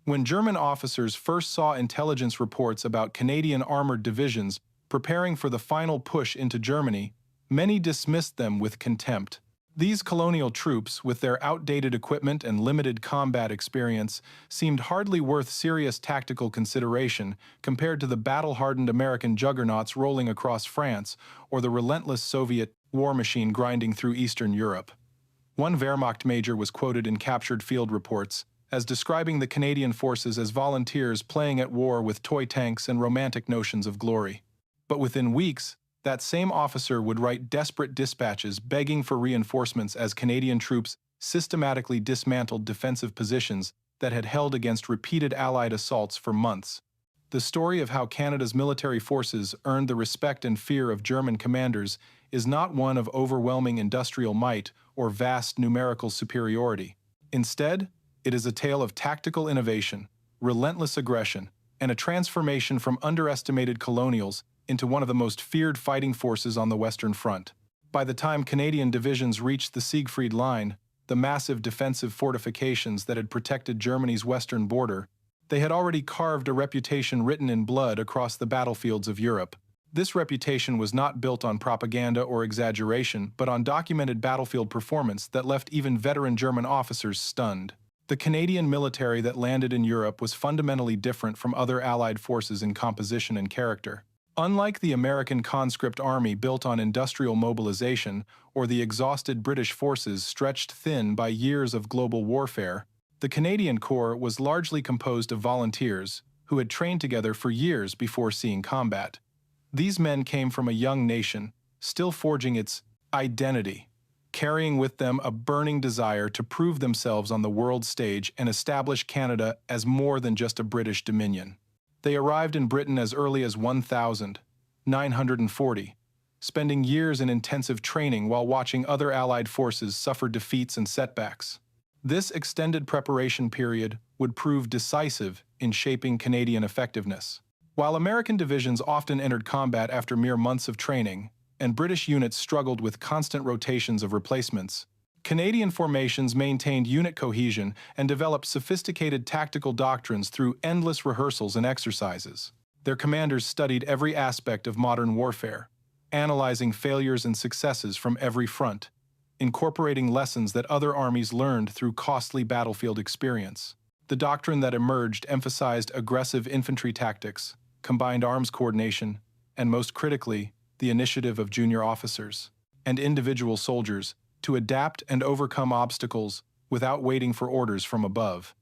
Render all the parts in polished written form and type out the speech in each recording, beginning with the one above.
When German officers first saw intelligence reports about Canadian armored divisions preparing for the final push into Germany, many dismissed them with contempt. These colonial troops, with their outdated equipment and limited combat experience, seemed hardly worth serious tactical consideration compared to the battle-hardened American juggernauts rolling across France or the relentless Soviet war machine grinding through Eastern Europe. One Wehrmacht major was quoted in captured field reports as describing the Canadian forces as volunteers playing at war with toy tanks and romantic notions of glory. But within weeks, that same officer would write desperate dispatches begging for reinforcements as Canadian troops systematically dismantled defensive positions that had held against repeated Allied assaults for months. The story of how Canada's military forces earned the respect and fear of German commanders is not one of overwhelming industrial might or vast numerical superiority. Instead, it is a tale of tactical innovation, relentless aggression, and a transformation from underestimated colonials into one of the most feared fighting forces on the Western Front. By the time Canadian divisions reached the Siegfried Line, the massive defensive fortifications that had protected Germany's western border, they had already carved a reputation written in blood across the battlefields of Europe. This reputation was not built on propaganda or exaggeration, but on documented battlefield performance that left even veteran German officers stunned. The Canadian military that landed in Europe was fundamentally different from other Allied forces in composition and character. Unlike the American conscript army built on industrial mobilization or the exhausted British forces stretched thin by years of global warfare, the Canadian Corps was largely composed of volunteers who had trained together for years before seeing combat. These men came from a young nation, still forging its identity, carrying with them a burning desire to prove themselves on the world stage and establish Canada as more than just a British dominion. They arrived in Britain as early as 1940, spending years in intensive training while watching other Allied forces suffer defeats and setbacks. This extended preparation period would prove decisive in shaping Canadian effectiveness. While American divisions often entered combat after mere months of training, and British units struggled with constant rotations of replacements, Canadian formations maintained unit cohesion and developed sophisticated tactical doctrines through endless rehearsals and exercises. Their commanders studied every aspect of modern warfare, analyzing failures and successes from every front, incorporating lessons that other armies learned through costly battlefield experience. The doctrine that emerged emphasized aggressive infantry tactics, combined arms coordination, and most critically, the initiative of junior officers and individual soldiers to adapt and overcome obstacles without waiting for orders from above.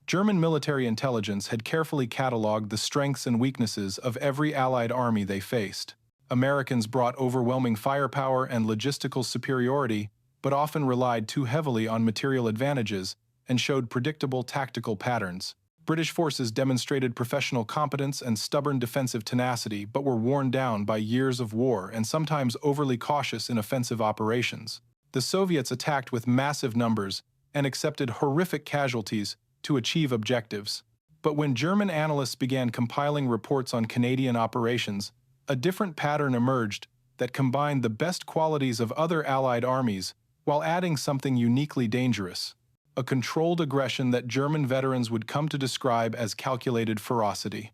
German military intelligence had carefully cataloged the strengths and weaknesses of every Allied army they faced. Americans brought overwhelming firepower and logistical superiority, but often relied too heavily on material advantages and showed predictable tactical patterns. British forces demonstrated professional competence and stubborn defensive tenacity, but were worn down by years of war and sometimes overly cautious in offensive operations. The Soviets attacked with massive numbers and accepted horrific casualties to achieve objectives. But when German analysts began compiling reports on Canadian operations, a different pattern emerged that combined the best qualities of other Allied armies while adding something uniquely dangerous: a controlled aggression that German veterans would come to describe as calculated ferocity.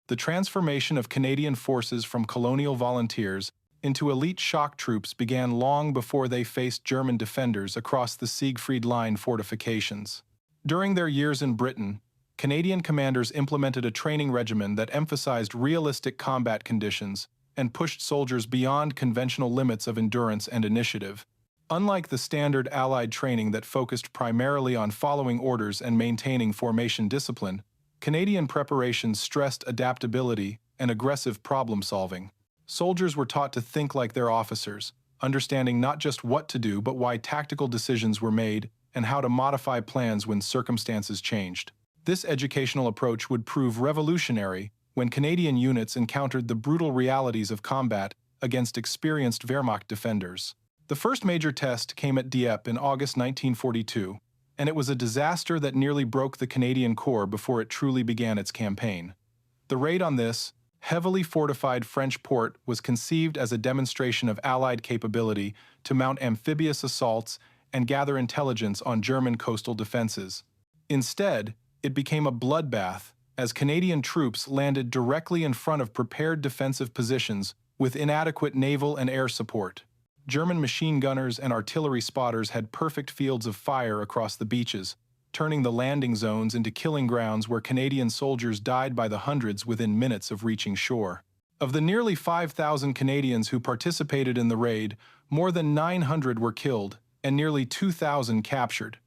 The transformation of Canadian forces from colonial volunteers into elite shock troops began long before they faced German defenders across the Siegfried Line fortifications. During their years in Britain, Canadian commanders implemented a training regimen that emphasized realistic combat conditions and pushed soldiers beyond conventional limits of endurance and initiative. Unlike the standard Allied training that focused primarily on following orders and maintaining formation discipline, Canadian preparations stressed adaptability and aggressive problem-solving. Soldiers were taught to think like their officers, understanding not just what to do but why tactical decisions were made and how to modify plans when circumstances changed. This educational approach would prove revolutionary when Canadian units encountered the brutal realities of combat against experienced Wehrmacht defenders. The first major test came at Dieppe in August 1942, and it was a disaster that nearly broke the Canadian Corps before it truly began its campaign. The raid on this heavily fortified French port was conceived as a demonstration of Allied capability to mount amphibious assaults and gather intelligence on German coastal defenses. Instead, it became a bloodbath as Canadian troops landed directly in front of prepared defensive positions with inadequate naval and air support. German machine gunners and artillery spotters had perfect fields of fire across the beaches, turning the landing zones into killing grounds where Canadian soldiers died by the hundreds within minutes of reaching shore. Of the nearly 5,000 Canadians who participated in the raid, more than 900 were killed and nearly 2,000 captured,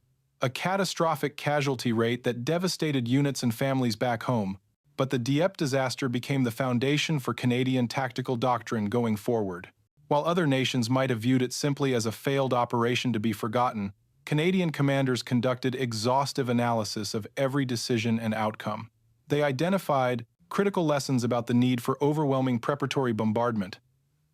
a catastrophic casualty rate that devastated units and families back home. But the Dieppe disaster became the foundation for Canadian tactical doctrine going forward. While other nations might have viewed it simply as a failed operation to be forgotten, Canadian commanders conducted exhaustive analysis of every decision and outcome. They identified critical lessons about the need for overwhelming preparatory bombardment,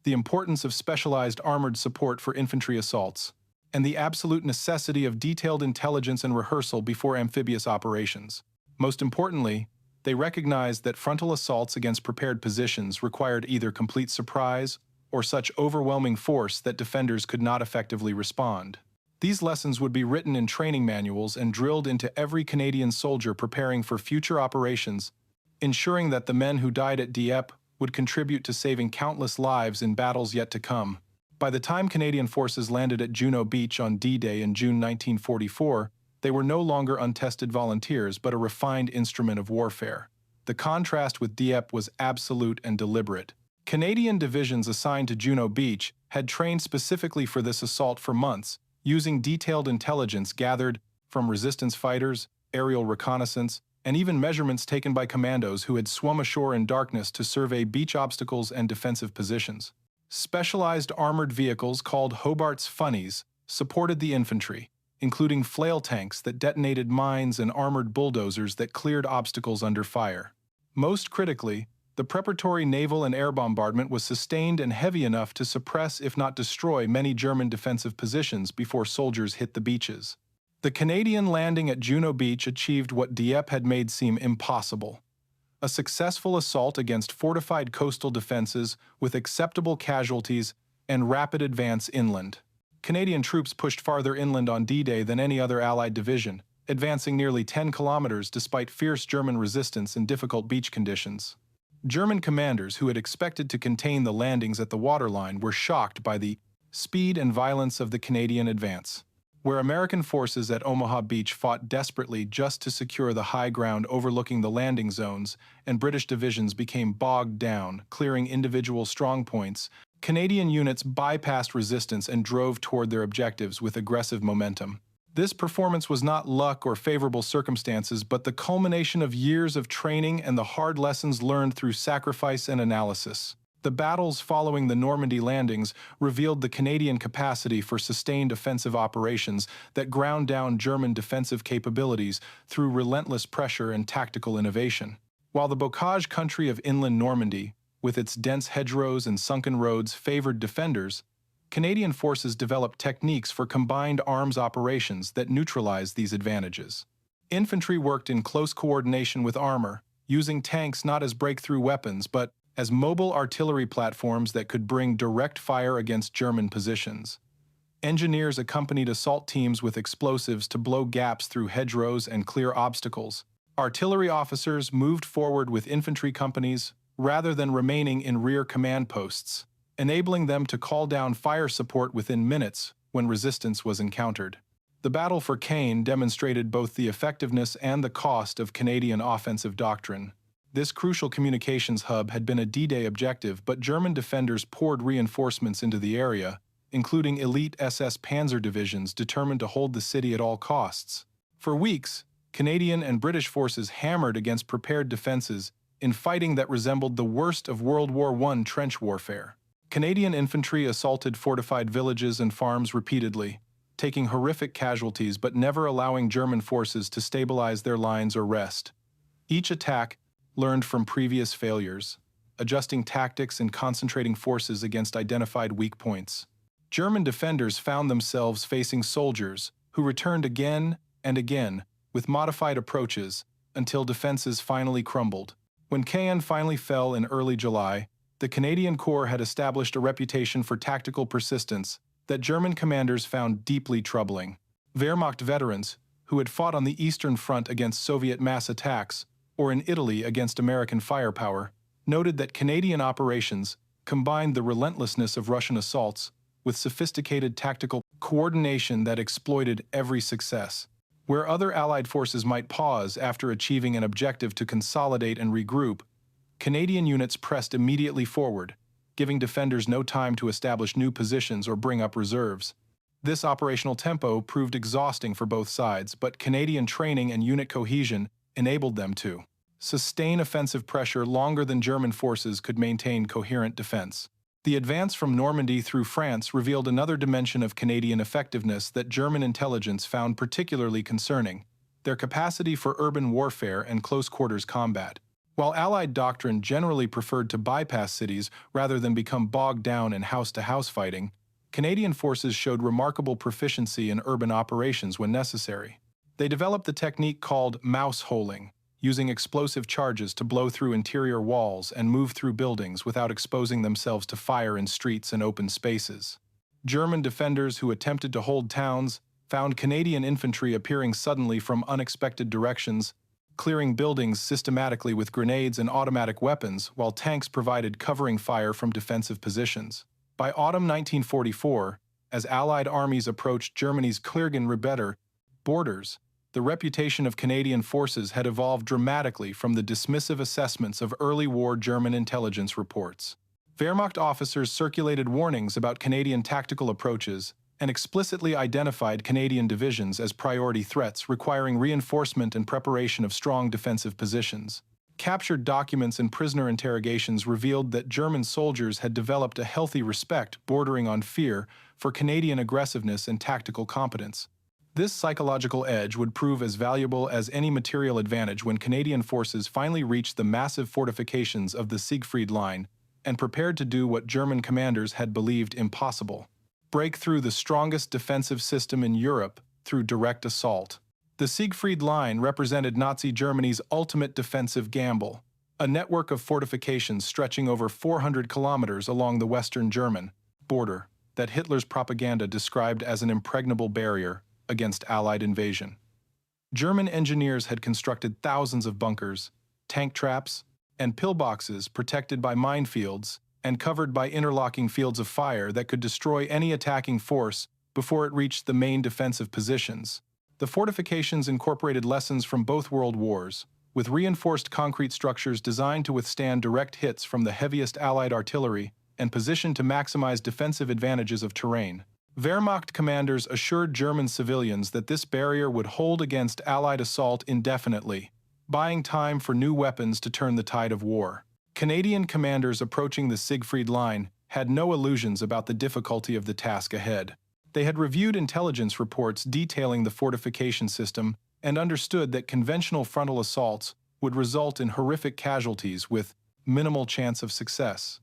the importance of specialized armored support for infantry assaults, and the absolute necessity of detailed intelligence and rehearsal before amphibious operations. Most importantly, they recognized that frontal assaults against prepared positions required either complete surprise or such overwhelming force that defenders could not effectively respond. These lessons would be written in training manuals and drilled into every Canadian soldier preparing for future operations, ensuring that the men who died at Dieppe would contribute to saving countless lives in battles yet to come. By the time Canadian forces landed at Juno Beach on D-Day in June 1944, they were no longer untested volunteers but a refined instrument of warfare. The contrast with Dieppe was absolute and deliberate. Canadian divisions assigned to Juno Beach had trained specifically for this assault for months, using detailed intelligence gathered from resistance fighters, aerial reconnaissance, and even measurements taken by commandos who had swum ashore in darkness to survey beach obstacles and defensive positions. Specialized armored vehicles called Hobart's Funnies supported the infantry, including flail tanks that detonated mines and armored bulldozers that cleared obstacles under fire. Most critically, the preparatory naval and air bombardment was sustained and heavy enough to suppress if not destroy many German defensive positions before soldiers hit the beaches. The Canadian landing at Juno Beach achieved what Dieppe had made seem impossible: a successful assault against fortified coastal defenses with acceptable casualties and rapid advance inland. Canadian troops pushed farther inland on D-Day than any other Allied division, advancing nearly 10 kilometers despite fierce German resistance and difficult beach conditions. German commanders who had expected to contain the landings at the waterline were shocked by the speed and violence of the Canadian advance. Where American forces at Omaha Beach fought desperately just to secure the high ground overlooking the landing zones, and British divisions became bogged down, clearing individual strongpoints, Canadian units bypassed resistance and drove toward their objectives with aggressive momentum. This performance was not luck or favorable circumstances, but the culmination of years of training and the hard lessons learned through sacrifice and analysis. The battles following the Normandy landings revealed the Canadian capacity for sustained offensive operations that ground down German defensive capabilities through relentless pressure and tactical innovation. While the bocage country of inland Normandy, with its dense hedgerows and sunken roads, favored defenders, Canadian forces developed techniques for combined arms operations that neutralized these advantages. Infantry worked in close coordination with armor, using tanks not as breakthrough weapons but as mobile artillery platforms that could bring direct fire against German positions. Engineers accompanied assault teams with explosives to blow gaps through hedgerows and clear obstacles. Artillery officers moved forward with infantry companies rather than remaining in rear command posts, enabling them to call down fire support within minutes when resistance was encountered. The battle for Caen demonstrated both the effectiveness and the cost of Canadian offensive doctrine. This crucial communications hub had been a D-Day objective, but German defenders poured reinforcements into the area, including elite SS Panzer divisions determined to hold the city at all costs. For weeks, Canadian and British forces hammered against prepared defenses in fighting that resembled the worst of World War I trench warfare. Canadian infantry assaulted fortified villages and farms repeatedly, taking horrific casualties but never allowing German forces to stabilize their lines or rest. Each attack learned from previous failures, adjusting tactics and concentrating forces against identified weak points. German defenders found themselves facing soldiers who returned again and again with modified approaches until defenses finally crumbled. When Caen finally fell in early July, the Canadian Corps had established a reputation for tactical persistence that German commanders found deeply troubling. Wehrmacht veterans, who had fought on the Eastern Front against Soviet mass attacks or in Italy against American firepower, noted that Canadian operations combined the relentlessness of Russian assaults with sophisticated tactical coordination that exploited every success. Where other Allied forces might pause after achieving an objective to consolidate and regroup, Canadian units pressed immediately forward, giving defenders no time to establish new positions or bring up reserves. This operational tempo proved exhausting for both sides, but Canadian training and unit cohesion enabled them to sustain offensive pressure longer than German forces could maintain coherent defense. The advance from Normandy through France revealed another dimension of Canadian effectiveness that German intelligence found particularly concerning: their capacity for urban warfare and close-quarters combat. While Allied doctrine generally preferred to bypass cities rather than become bogged down in house-to-house fighting, Canadian forces showed remarkable proficiency in urban operations when necessary. They developed the technique called mouse-holing, using explosive charges to blow through interior walls and move through buildings without exposing themselves to fire in streets and open spaces. German defenders who attempted to hold towns found Canadian infantry appearing suddenly from unexpected directions, clearing buildings systematically with grenades and automatic weapons, while tanks provided covering fire from defensive positions. By autumn 1944, as Allied armies approached Germany's Klergen-Rebeter borders, the reputation of Canadian forces had evolved dramatically from the dismissive assessments of early war German intelligence reports. Wehrmacht officers circulated warnings about Canadian tactical approaches and explicitly identified Canadian divisions as priority threats requiring reinforcement and preparation of strong defensive positions. Captured documents and prisoner interrogations revealed that German soldiers had developed a healthy respect bordering on fear for Canadian aggressiveness and tactical competence. This psychological edge would prove as valuable as any material advantage when Canadian forces finally reached the massive fortifications of the Siegfried Line and prepared to do what German commanders had believed impossible: break through the strongest defensive system in Europe through direct assault. The Siegfried Line represented Nazi Germany's ultimate defensive gamble, a network of fortifications stretching over 400 kilometers along the Western German border that Hitler's propaganda described as an impregnable barrier against Allied invasion. German engineers had constructed thousands of bunkers, tank traps, and pillboxes protected by minefields and covered by interlocking fields of fire that could destroy any attacking force before it reached the main defensive positions. The fortifications incorporated lessons from both world wars, with reinforced concrete structures designed to withstand direct hits from the heaviest Allied artillery and positioned to maximize defensive advantages of terrain. Wehrmacht commanders assured German civilians that this barrier would hold against Allied assault indefinitely, buying time for new weapons to turn the tide of war. Canadian commanders approaching the Siegfried Line had no illusions about the difficulty of the task ahead. They had reviewed intelligence reports detailing the fortification system and understood that conventional frontal assaults would result in horrific casualties with minimal chance of success.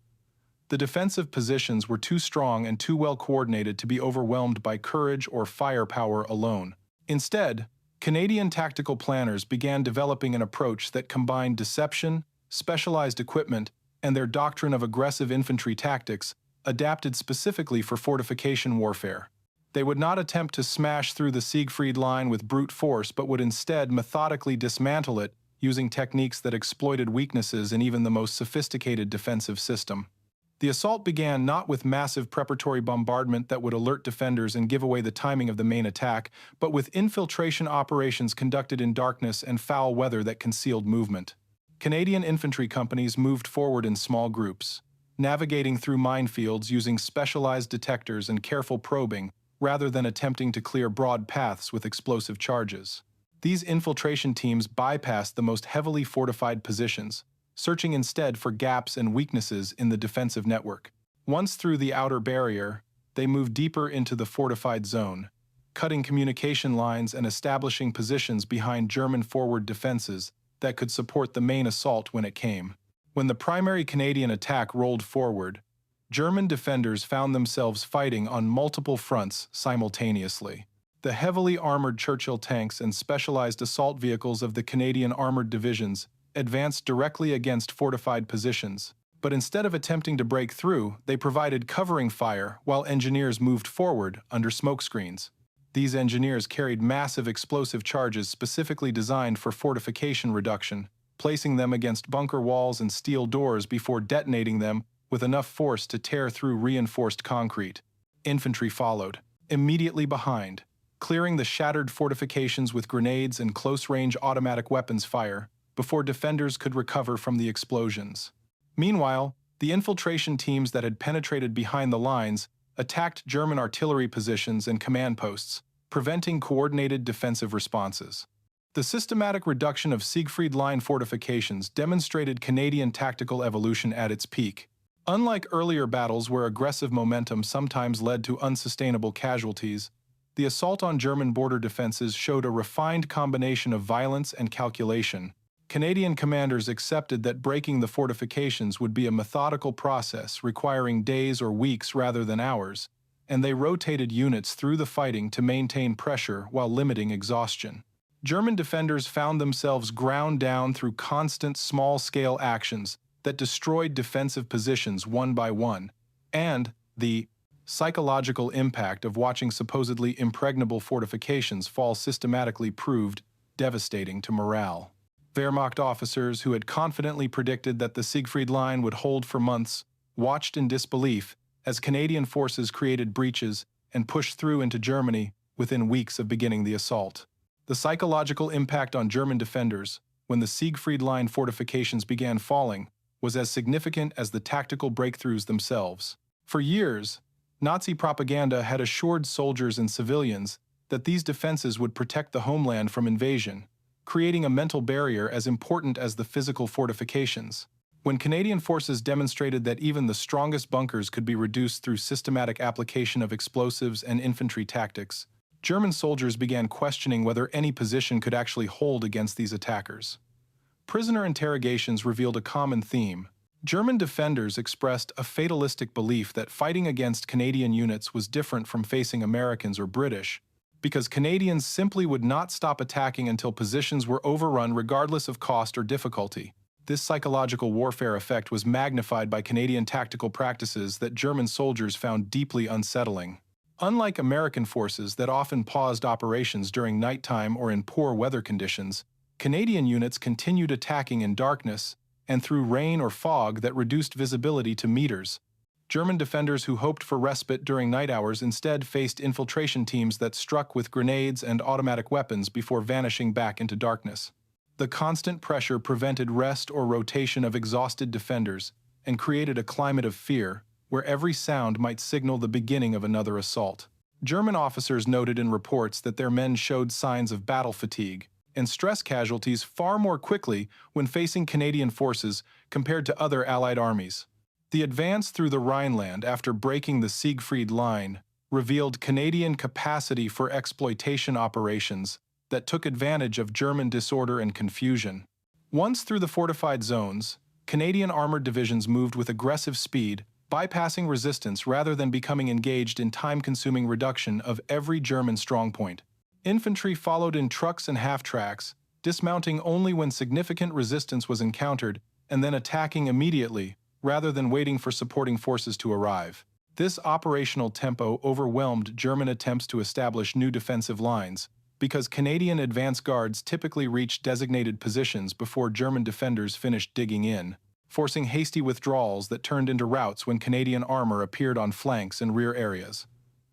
The defensive positions were too strong and too well coordinated to be overwhelmed by courage or firepower alone. Instead, Canadian tactical planners began developing an approach that combined deception, specialized equipment, and their doctrine of aggressive infantry tactics adapted specifically for fortification warfare. They would not attempt to smash through the Siegfried Line with brute force, but would instead methodically dismantle it using techniques that exploited weaknesses in even the most sophisticated defensive system. The assault began not with massive preparatory bombardment that would alert defenders and give away the timing of the main attack, but with infiltration operations conducted in darkness and foul weather that concealed movement. Canadian infantry companies moved forward in small groups, navigating through minefields using specialized detectors and careful probing, rather than attempting to clear broad paths with explosive charges. These infiltration teams bypassed the most heavily fortified positions, searching instead for gaps and weaknesses in the defensive network. Once through the outer barrier, they moved deeper into the fortified zone, cutting communication lines and establishing positions behind German forward defenses that could support the main assault when it came. When the primary Canadian attack rolled forward, German defenders found themselves fighting on multiple fronts simultaneously. The heavily armored Churchill tanks and specialized assault vehicles of the Canadian Armored Divisions advanced directly against fortified positions, but instead of attempting to break through, they provided covering fire while engineers moved forward under smoke screens. These engineers carried massive explosive charges specifically designed for fortification reduction, placing them against bunker walls and steel doors before detonating them with enough force to tear through reinforced concrete. Infantry followed, immediately behind, clearing the shattered fortifications with grenades and close-range automatic weapons fire before defenders could recover from the explosions. Meanwhile, the infiltration teams that had penetrated behind the lines attacked German artillery positions and command posts, preventing coordinated defensive responses. The systematic reduction of Siegfried Line fortifications demonstrated Canadian tactical evolution at its peak. Unlike earlier battles where aggressive momentum sometimes led to unsustainable casualties, the assault on German border defenses showed a refined combination of violence and calculation. Canadian commanders accepted that breaking the fortifications would be a methodical process requiring days or weeks rather than hours, and they rotated units through the fighting to maintain pressure while limiting exhaustion. German defenders found themselves ground down through constant small-scale actions that destroyed defensive positions one by one, and the psychological impact of watching supposedly impregnable fortifications fall systematically proved devastating to morale. Wehrmacht officers who had confidently predicted that the Siegfried Line would hold for months watched in disbelief as Canadian forces created breaches and pushed through into Germany within weeks of beginning the assault. The psychological impact on German defenders when the Siegfried Line fortifications began falling was as significant as the tactical breakthroughs themselves. For years, Nazi propaganda had assured soldiers and civilians that these defenses would protect the homeland from invasion, creating a mental barrier as important as the physical fortifications. When Canadian forces demonstrated that even the strongest bunkers could be reduced through systematic application of explosives and infantry tactics, German soldiers began questioning whether any position could actually hold against these attackers. Prisoner interrogations revealed a common theme. German defenders expressed a fatalistic belief that fighting against Canadian units was different from facing Americans or British, because Canadians simply would not stop attacking until positions were overrun regardless of cost or difficulty. This psychological warfare effect was magnified by Canadian tactical practices that German soldiers found deeply unsettling. Unlike American forces that often paused operations during nighttime or in poor weather conditions, Canadian units continued attacking in darkness and through rain or fog that reduced visibility to meters. German defenders who hoped for respite during night hours instead faced infiltration teams that struck with grenades and automatic weapons before vanishing back into darkness. The constant pressure prevented rest or rotation of exhausted defenders and created a climate of fear where every sound might signal the beginning of another assault. German officers noted in reports that their men showed signs of battle fatigue and stress casualties far more quickly when facing Canadian forces compared to other Allied armies. The advance through the Rhineland after breaking the Siegfried Line revealed Canadian capacity for exploitation operations that took advantage of German disorder and confusion. Once through the fortified zones, Canadian armored divisions moved with aggressive speed, bypassing resistance rather than becoming engaged in time-consuming reduction of every German strongpoint. Infantry followed in trucks and half-tracks, dismounting only when significant resistance was encountered and then attacking immediately, rather than waiting for supporting forces to arrive. This operational tempo overwhelmed German attempts to establish new defensive lines, because Canadian advance guards typically reached designated positions before German defenders finished digging in, forcing hasty withdrawals that turned into routes when Canadian armor appeared on flanks and rear areas.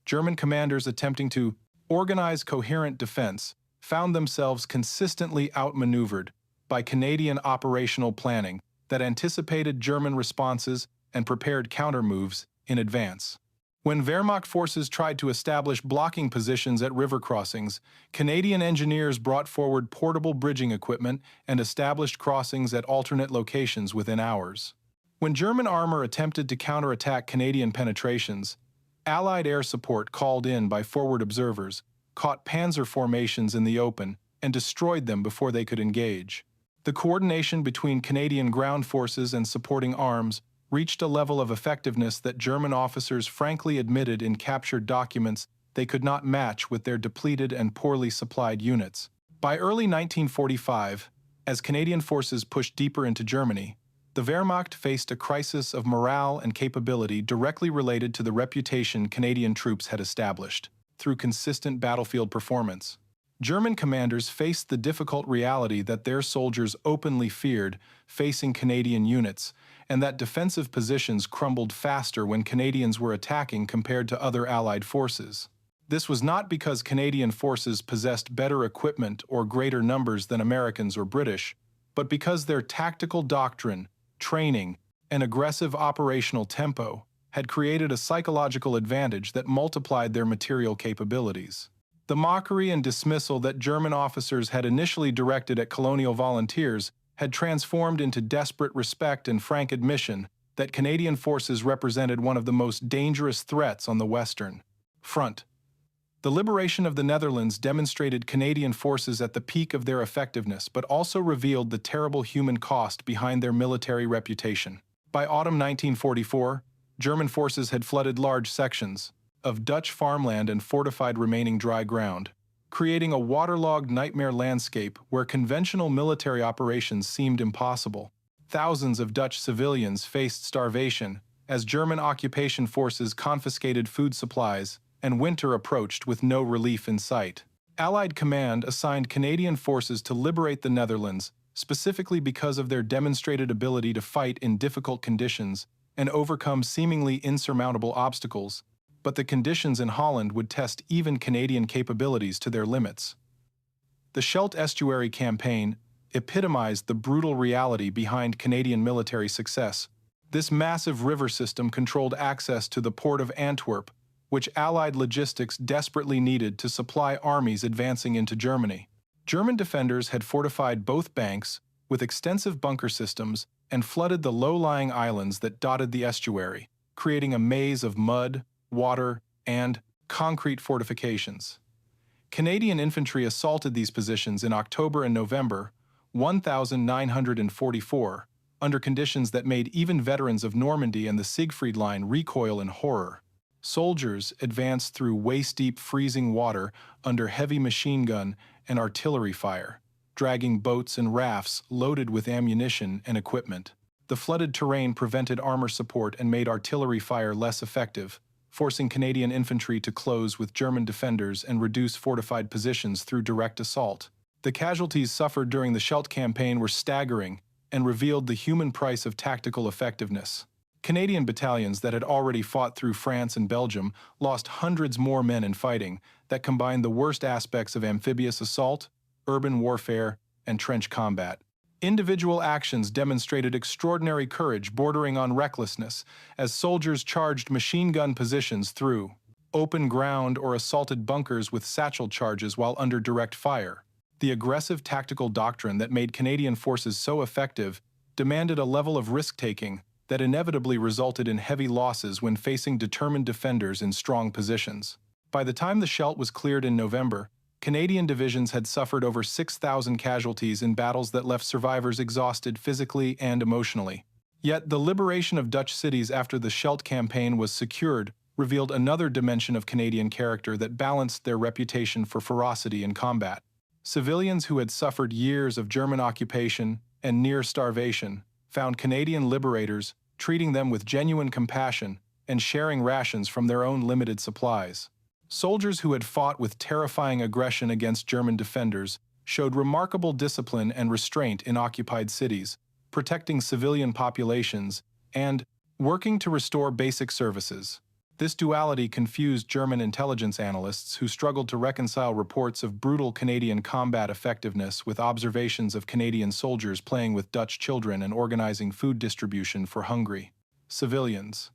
German commanders attempting to organize coherent defense found themselves consistently outmaneuvered by Canadian operational planning that anticipated German responses and prepared counter-moves in advance. When Wehrmacht forces tried to establish blocking positions at river crossings, Canadian engineers brought forward portable bridging equipment and established crossings at alternate locations within hours. When German armor attempted to counterattack Canadian penetrations, Allied air support called in by forward observers caught panzer formations in the open and destroyed them before they could engage. The coordination between Canadian ground forces and supporting arms reached a level of effectiveness that German officers frankly admitted in captured documents they could not match with their depleted and poorly supplied units. By early 1945, as Canadian forces pushed deeper into Germany, the Wehrmacht faced a crisis of morale and capability directly related to the reputation Canadian troops had established. through consistent battlefield performance. German commanders faced the difficult reality that their soldiers openly feared facing Canadian units, and that defensive positions crumbled faster when Canadians were attacking compared to other Allied forces. This was not because Canadian forces possessed better equipment or greater numbers than Americans or British, but because their tactical doctrine, training, and aggressive operational tempo had created a psychological advantage that multiplied their material capabilities. The mockery and dismissal that German officers had initially directed at colonial volunteers had transformed into desperate respect and frank admission that Canadian forces represented one of the most dangerous threats on the Western Front. The liberation of the Netherlands demonstrated Canadian forces at the peak of their effectiveness, but also revealed the terrible human cost behind their military reputation. By autumn 1944, German forces had flooded large sections of Dutch farmland and fortified remaining dry ground, creating a waterlogged nightmare landscape where conventional military operations seemed impossible. Thousands of Dutch civilians faced starvation as German occupation forces confiscated food supplies, and winter approached with no relief in sight. Allied command assigned Canadian forces to liberate the Netherlands, specifically because of their demonstrated ability to fight in difficult conditions and overcome seemingly insurmountable obstacles, but the conditions in Holland would test even Canadian capabilities to their limits. The Scheldt Estuary campaign epitomized the brutal reality behind Canadian military success. This massive river system controlled access to the port of Antwerp, which Allied logistics desperately needed to supply armies advancing into Germany. German defenders had fortified both banks with extensive bunker systems and flooded the low-lying islands that dotted the estuary, creating a maze of mud, water, and concrete fortifications. Canadian infantry assaulted these positions in October and November 1944, under conditions that made even veterans of Normandy and the Siegfried Line recoil in horror. Soldiers advanced through waist-deep freezing water under heavy machine gun and artillery fire, dragging boats and rafts loaded with ammunition and equipment. The flooded terrain prevented armor support and made artillery fire less effective, forcing Canadian infantry to close with German defenders and reduce fortified positions through direct assault. The casualties suffered during the Scheldt campaign were staggering and revealed the human price of tactical effectiveness. Canadian battalions that had already fought through France and Belgium lost hundreds more men in fighting that combined the worst aspects of amphibious assault, urban warfare, and trench combat. Individual actions demonstrated extraordinary courage bordering on recklessness as soldiers charged machine gun positions through open ground or assaulted bunkers with satchel charges while under direct fire. The aggressive tactical doctrine that made Canadian forces so effective demanded a level of risk-taking that inevitably resulted in heavy losses when facing determined defenders in strong positions. By the time the Scheldt was cleared in November, Canadian divisions had suffered over 6,000 casualties in battles that left survivors exhausted physically and emotionally. Yet the liberation of Dutch cities after the Scheldt campaign was secured revealed another dimension of Canadian character that balanced their reputation for ferocity in combat. Civilians who had suffered years of German occupation and near starvation found Canadian liberators treating them with genuine compassion and sharing rations from their own limited supplies. Soldiers who had fought with terrifying aggression against German defenders showed remarkable discipline and restraint in occupied cities, protecting civilian populations and working to restore basic services. This duality confused German intelligence analysts who struggled to reconcile reports of brutal Canadian combat effectiveness with observations of Canadian soldiers playing with Dutch children and organizing food distribution for hungry civilians.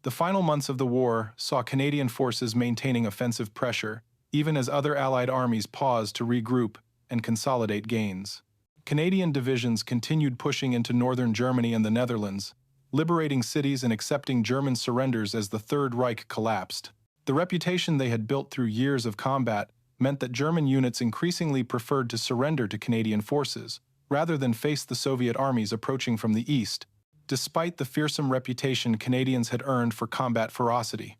The final months of the war saw Canadian forces maintaining offensive pressure, even as other Allied armies paused to regroup and consolidate gains. Canadian divisions continued pushing into northern Germany and the Netherlands, liberating cities and accepting German surrenders as the Third Reich collapsed. The reputation they had built through years of combat meant that German units increasingly preferred to surrender to Canadian forces, rather than face the Soviet armies approaching from the east, despite the fearsome reputation Canadians had earned for combat ferocity.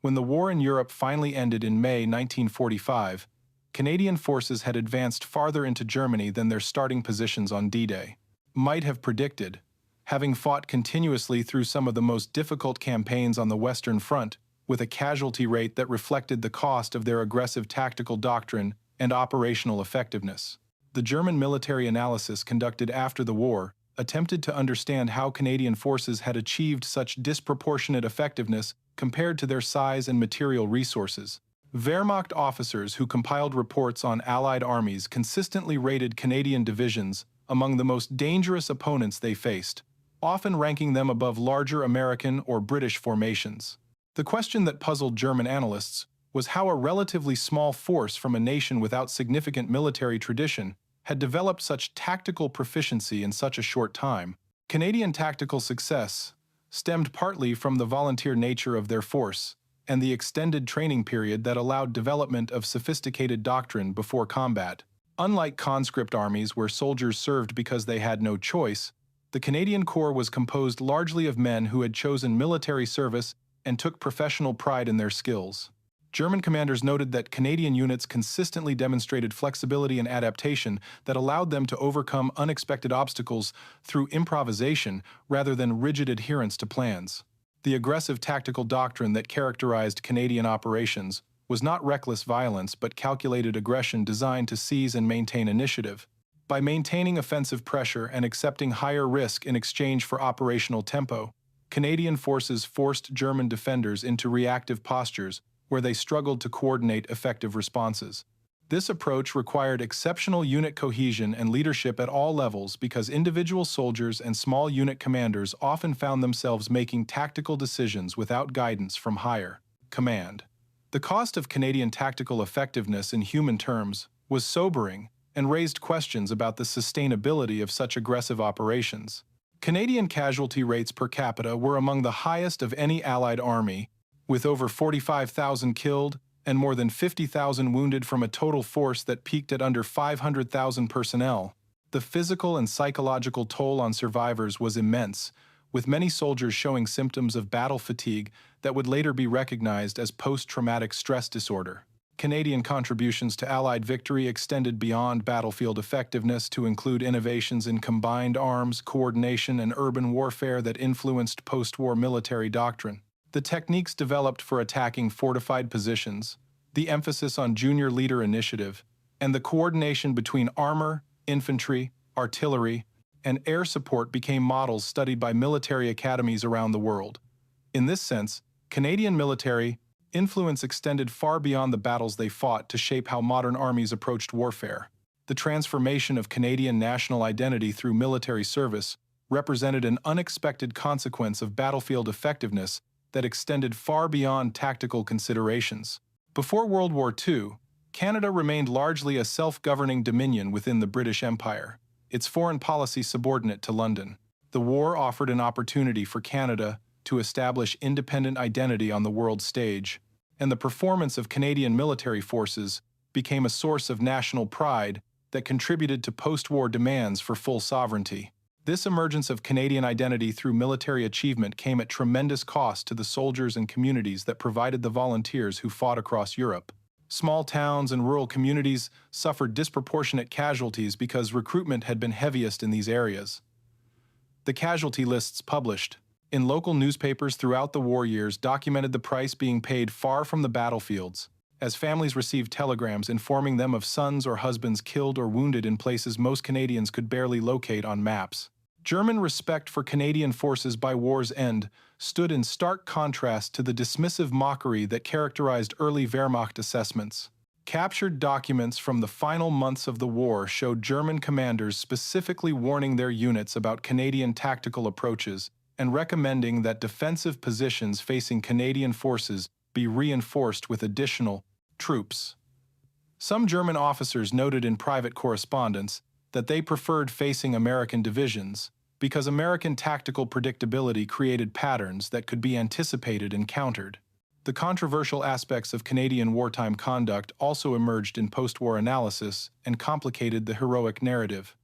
When the war in Europe finally ended in May 1945, Canadian forces had advanced farther into Germany than their starting positions on D-Day might have predicted. Having fought continuously through some of the most difficult campaigns on the Western Front, with a casualty rate that reflected the cost of their aggressive tactical doctrine and operational effectiveness. The German military analysis conducted after the war attempted to understand how Canadian forces had achieved such disproportionate effectiveness compared to their size and material resources. Wehrmacht officers who compiled reports on Allied armies consistently rated Canadian divisions among the most dangerous opponents they faced, often ranking them above larger American or British formations. The question that puzzled German analysts was how a relatively small force from a nation without significant military tradition had developed such tactical proficiency in such a short time. Canadian tactical success stemmed partly from the volunteer nature of their force and the extended training period that allowed development of sophisticated doctrine before combat. Unlike conscript armies where soldiers served because they had no choice, the Canadian Corps was composed largely of men who had chosen military service and took professional pride in their skills. German commanders noted that Canadian units consistently demonstrated flexibility and adaptation that allowed them to overcome unexpected obstacles through improvisation rather than rigid adherence to plans. The aggressive tactical doctrine that characterized Canadian operations was not reckless violence but calculated aggression designed to seize and maintain initiative. By maintaining offensive pressure and accepting higher risk in exchange for operational tempo, Canadian forces forced German defenders into reactive postures where they struggled to coordinate effective responses. This approach required exceptional unit cohesion and leadership at all levels because individual soldiers and small unit commanders often found themselves making tactical decisions without guidance from higher command. The cost of Canadian tactical effectiveness in human terms was sobering and raised questions about the sustainability of such aggressive operations. Canadian casualty rates per capita were among the highest of any Allied army, with over 45,000 killed and more than 50,000 wounded from a total force that peaked at under 500,000 personnel. The physical and psychological toll on survivors was immense, with many soldiers showing symptoms of battle fatigue that would later be recognized as post-traumatic stress disorder. Canadian contributions to Allied victory extended beyond battlefield effectiveness to include innovations in combined arms, coordination, and urban warfare that influenced post-war military doctrine. The techniques developed for attacking fortified positions, the emphasis on junior leader initiative, and the coordination between armor, infantry, artillery, and air support became models studied by military academies around the world. In this sense, Canadian military influence extended far beyond the battles they fought to shape how modern armies approached warfare. The transformation of Canadian national identity through military service represented an unexpected consequence of battlefield effectiveness that extended far beyond tactical considerations. Before World War II, Canada remained largely a self-governing dominion within the British Empire, its foreign policy subordinate to London. The war offered an opportunity for Canada to establish independent identity on the world stage, and the performance of Canadian military forces became a source of national pride that contributed to post-war demands for full sovereignty. This emergence of Canadian identity through military achievement came at tremendous cost to the soldiers and communities that provided the volunteers who fought across Europe. Small towns and rural communities suffered disproportionate casualties because recruitment had been heaviest in these areas. The casualty lists published in local newspapers throughout the war years documented the price being paid far from the battlefields, as families received telegrams informing them of sons or husbands killed or wounded in places most Canadians could barely locate on maps. German respect for Canadian forces by war's end stood in stark contrast to the dismissive mockery that characterized early Wehrmacht assessments. Captured documents from the final months of the war showed German commanders specifically warning their units about Canadian tactical approaches and recommending that defensive positions facing Canadian forces be reinforced with additional troops. Some German officers noted in private correspondence that they preferred facing American divisions because American tactical predictability created patterns that could be anticipated and countered. The controversial aspects of Canadian wartime conduct also emerged in post-war analysis and complicated the heroic narrative.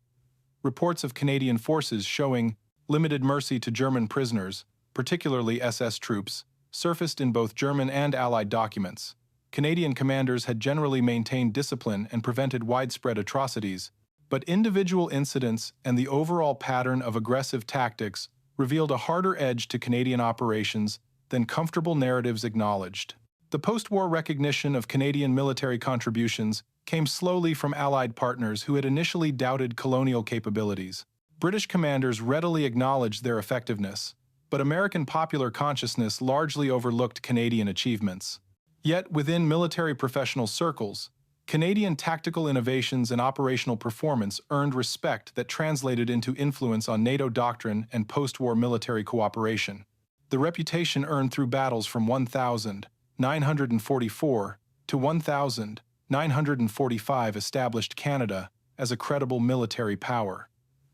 Reports of Canadian forces showing limited mercy to German prisoners, particularly SS troops, surfaced in both German and Allied documents. Canadian commanders had generally maintained discipline and prevented widespread atrocities, but individual incidents and the overall pattern of aggressive tactics revealed a harder edge to Canadian operations than comfortable narratives acknowledged. The post-war recognition of Canadian military contributions came slowly from Allied partners who had initially doubted colonial capabilities. British commanders readily acknowledged their effectiveness, but American popular consciousness largely overlooked Canadian achievements. Yet, within military professional circles, Canadian tactical innovations and operational performance earned respect that translated into influence on NATO doctrine and post-war military cooperation. The reputation earned through battles from 1944 to 1945 established Canada as a credible military power.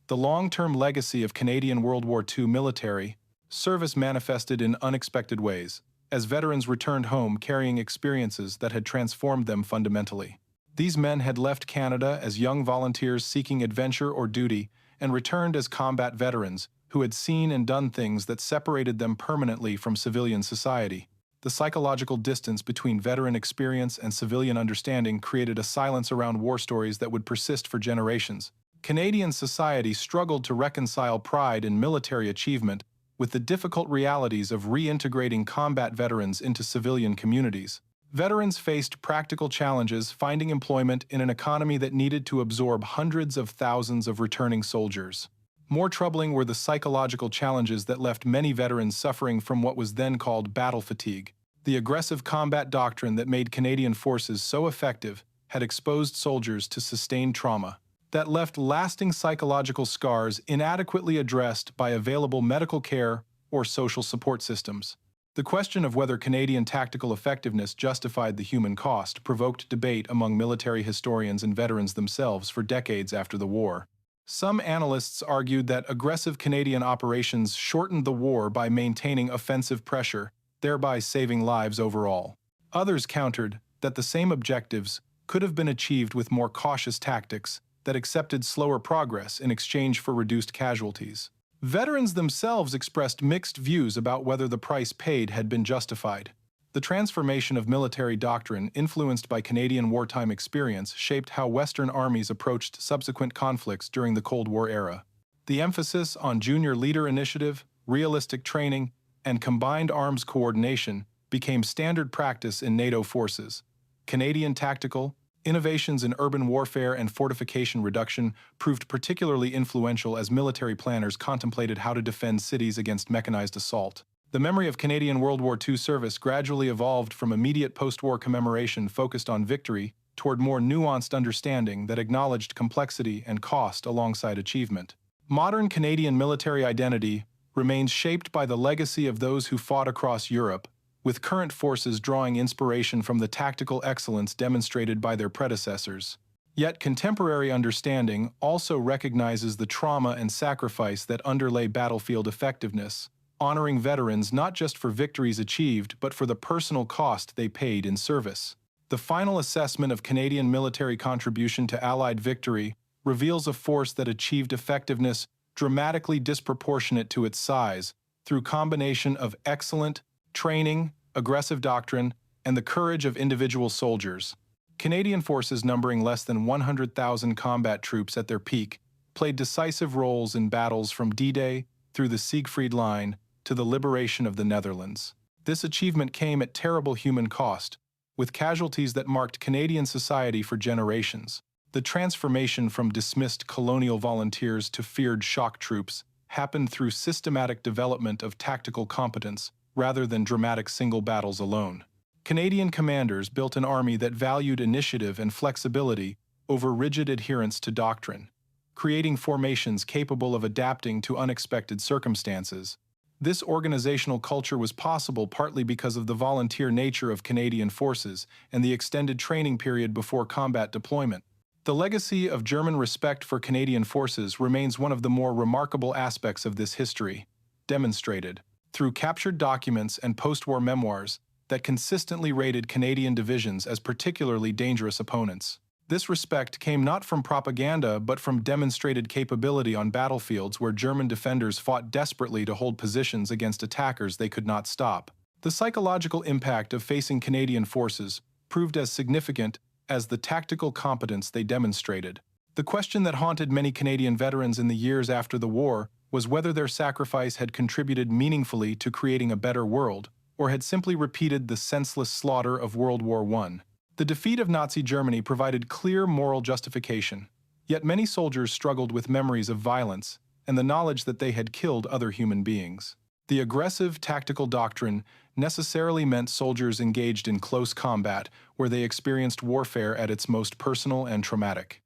The long-term legacy of Canadian World War II military service manifested in unexpected ways, as veterans returned home carrying experiences that had transformed them fundamentally. These men had left Canada as young volunteers seeking adventure or duty and returned as combat veterans who had seen and done things that separated them permanently from civilian society. The psychological distance between veteran experience and civilian understanding created a silence around war stories that would persist for generations. Canadian society struggled to reconcile pride in military achievement with the difficult realities of reintegrating combat veterans into civilian communities. Veterans faced practical challenges finding employment in an economy that needed to absorb hundreds of thousands of returning soldiers. More troubling were the psychological challenges that left many veterans suffering from what was then called battle fatigue. The aggressive combat doctrine that made Canadian forces so effective had exposed soldiers to sustained trauma that left lasting psychological scars inadequately addressed by available medical care or social support systems. The question of whether Canadian tactical effectiveness justified the human cost provoked debate among military historians and veterans themselves for decades after the war. Some analysts argued that aggressive Canadian operations shortened the war by maintaining offensive pressure, thereby saving lives overall. Others countered that the same objectives could have been achieved with more cautious tactics that accepted slower progress in exchange for reduced casualties. Veterans themselves expressed mixed views about whether the price paid had been justified. The transformation of military doctrine influenced by Canadian wartime experience shaped how Western armies approached subsequent conflicts during the Cold War era. The emphasis on junior leader initiative, realistic training, and combined arms coordination became standard practice in NATO forces. Canadian tactical innovations in urban warfare and fortification reduction proved particularly influential as military planners contemplated how to defend cities against mechanized assault. The memory of Canadian World War II service gradually evolved from immediate post-war commemoration focused on victory toward more nuanced understanding that acknowledged complexity and cost alongside achievement. Modern Canadian military identity remains shaped by the legacy of those who fought across Europe, with current forces drawing inspiration from the tactical excellence demonstrated by their predecessors. Yet contemporary understanding also recognizes the trauma and sacrifice that underlay battlefield effectiveness, honoring veterans not just for victories achieved but for the personal cost they paid in service. The final assessment of Canadian military contribution to Allied victory reveals a force that achieved effectiveness dramatically disproportionate to its size through combination of excellent training, aggressive doctrine, and the courage of individual soldiers. Canadian forces numbering less than 100,000 combat troops at their peak played decisive roles in battles from D-Day through the Siegfried Line to the liberation of the Netherlands. This achievement came at terrible human cost, with casualties that marked Canadian society for generations. The transformation from dismissed colonial volunteers to feared shock troops happened through systematic development of tactical competence rather than dramatic single battles alone. Canadian commanders built an army that valued initiative and flexibility over rigid adherence to doctrine, creating formations capable of adapting to unexpected circumstances. This organizational culture was possible partly because of the volunteer nature of Canadian forces and the extended training period before combat deployment. The legacy of German respect for Canadian forces remains one of the more remarkable aspects of this history, demonstrated through captured documents and post-war memoirs that consistently rated Canadian divisions as particularly dangerous opponents. This respect came not from propaganda but from demonstrated capability on battlefields where German defenders fought desperately to hold positions against attackers they could not stop. The psychological impact of facing Canadian forces proved as significant as the tactical competence they demonstrated. The question that haunted many Canadian veterans in the years after the war was whether their sacrifice had contributed meaningfully to creating a better world, or had simply repeated the senseless slaughter of World War I. The defeat of Nazi Germany provided clear moral justification, yet many soldiers struggled with memories of violence and the knowledge that they had killed other human beings. The aggressive tactical doctrine necessarily meant soldiers engaged in close combat, where they experienced warfare at its most personal and traumatic.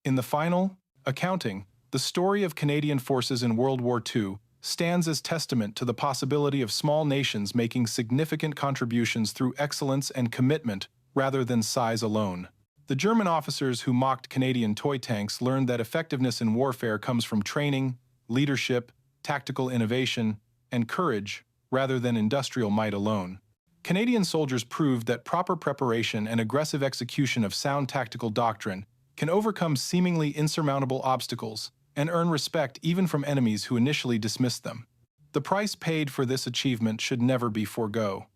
In the final accounting, the story of Canadian forces in World War II stands as testament to the possibility of small nations making significant contributions through excellence and commitment rather than size alone. The German officers who mocked Canadian toy tanks learned that effectiveness in warfare comes from training, leadership, tactical innovation, and courage rather than industrial might alone. Canadian soldiers proved that proper preparation and aggressive execution of sound tactical doctrine can overcome seemingly insurmountable obstacles and earn respect even from enemies who initially dismissed them. The price paid for this achievement should never be forgo.